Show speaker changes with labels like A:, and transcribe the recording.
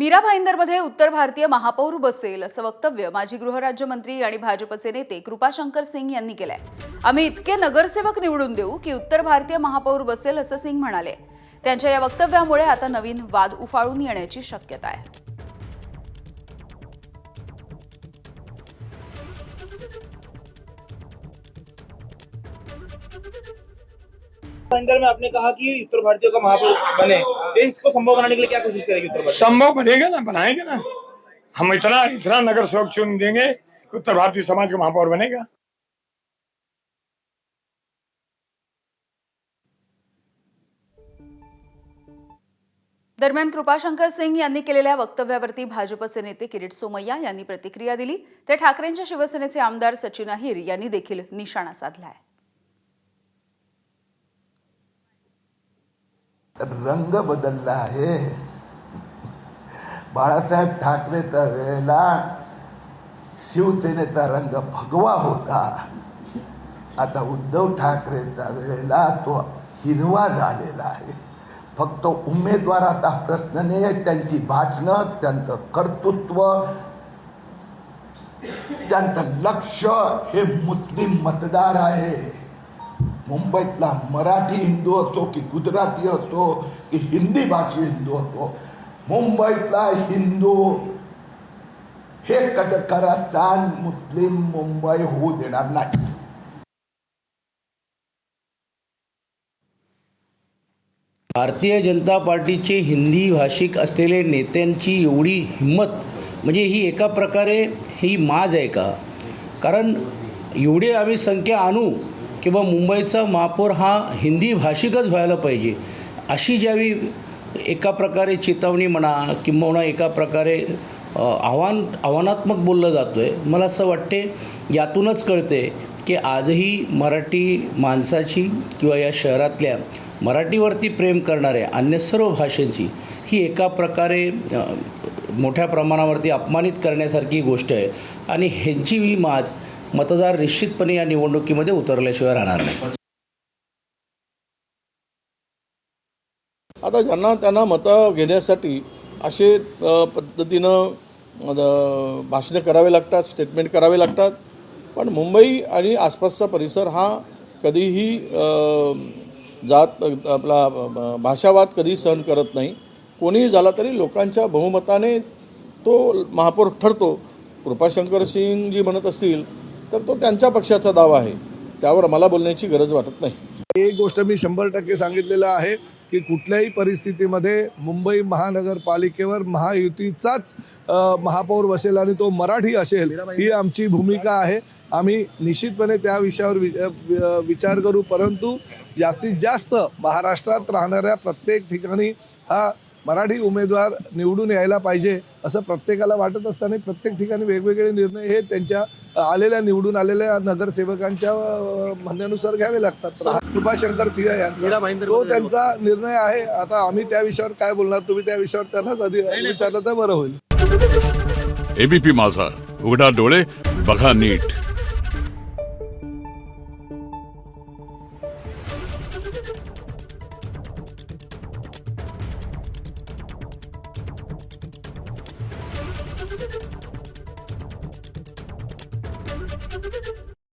A: मीरा भाईंदरमध्ये उत्तर भारतीय महापौर बसेल असं वक्तव्य माजी गृहराज्यमंत्री आणि भाजपचे नेते कृपाशंकर सिंग यांनी केलंय। आम्ही इतके नगरसेवक निवडून देऊ की उत्तर भारतीय महापौर बसेल असं सिंग म्हणाले। त्यांच्या या वक्तव्यामुळे आता नवीन वाद उफाळून येण्याची शक्यता आहे।
B: भाईंदर में आपने कहा कि उत्तर भारतीय का महापौर बने, तो इसको संभव बनाने के लिए क्या कोशिश करेगी उत्तर भारत?
C: संभव बनेगा ना, बनाएंगे ना। हम इतना इतना नगर सेवक चुन देंगे कि उत्तर भारतीय समाज का महापौर बनेगा।
A: दरम्यान कृपाशंकर सिंग यांनी केलेल्या वक्तव्यावरती भाजपचे नेते किरीट सोमय्या यांनी प्रतिक्रिया दिली। ते ठाकरेंच्या शिवसेनेचे आमदार सचिन अहिर यांनी देखील निशाणा साधलाय।
D: रंग बदलला आहे। बाळासाहेब ठाकरेच्या वेळेला शिवसेनेचा रंग भगवा होता, आता उद्धव ठाकरेच्या वेळेला तो हिरवा झालेला आहे। फक्त उमेदवाराचा प्रश्न नाही, त्यांची भाषणं, त्यांचं कर्तृत्व, त्यांचं लक्ष हे मुस्लिम मतदार आहे। मुंबईतला मराठी हिंदू असो की गुजराती असो की हिंदी भाषी हिंदू असो, मुंबईतला हिंदू हे कटकरस्थान मुस्लिम मुंबई होऊ देणार नाही।
E: भारतीय जनता पार्टीचे हिंदी भाषिक असलेले नेत्यांची एवढी हिंमत, म्हणजे ही एका प्रकारे ही माज आहे का? कारण एवढी आम्ही संख्या आणू किंवा मुंबईचा महापौर हा हिंदी भाषिकच व्हायला पाहिजे, अशी ज्यावेळी एका प्रकारे चेतावणी म्हणा किंवा एका प्रकारे आव्हानात्मक बोललं जातो आहे, मला असं वाटते यातूनच कळते की आजही मराठी माणसाची किंवा या शहरातल्या मराठीवरती प्रेम करणाऱ्या अन्य सर्व भाषांची ही एका प्रकारे मोठ्या प्रमाणावरती अपमानित करण्यासारखी गोष्ट आहे आणि ह्यांची ही माज मतदार निश्चितपणे या निवडणुकीमध्ये उतरल्याशिवाय राहणार नाही।
F: आता ज्यांना त्यांना मतं घेण्यासाठी असे पद्धतीनं भाषणे करावे लागतात, स्टेटमेंट करावे लागतात, पण मुंबई आणि आसपासचा परिसर हा कधीही जात आपला भाषावाद कधी सहन करत नाही। कोणीही झाला तरी लोकांच्या बहुमताने तो महापौर ठरतो। कृपाशंकर सिंग जी म्हणत असतील तर तो त्यांच्या पक्षाचा दावा आहे, त्यावर मला बोलण्याची गरज वाटत नाही।
G: एक गोष्ट मी 100% सांगितलेलं आहे की कुठल्याही परिस्थितीमध्ये मुंबई महानगरपालिकेवर महायुतीचाच महापौर बसेल आणि तो मराठी असेल, ही आमची भूमिका आहे। आम्ही निश्चितपणे त्या विषयावर विचार करू, परंतु जास्तीत जास्त महाराष्ट्रात राहणाऱ्या प्रत्येक ठिकाणी हा मराठी उमेदवार निवडून यायला पाहिजे असं प्रत्येकाला वाटत असताना प्रत्येक ठिकाणी वेगवेगळे निर्णय हे त्यांच्या निवडून आलेल्या नगरसेवकांच्या म्हणण्यानुसार घ्यावे लागतात। कृपाशंकर सिंह यांचा तो त्यांचा निर्णय आहे। आता आम्ही त्या विषयावर काय बोलणार, तुम्ही त्या विषयावर त्यांनाच आधी विचारलं तर बरं होईल।
H: एबीपी माझा, उघडा डोळे बघा नीट।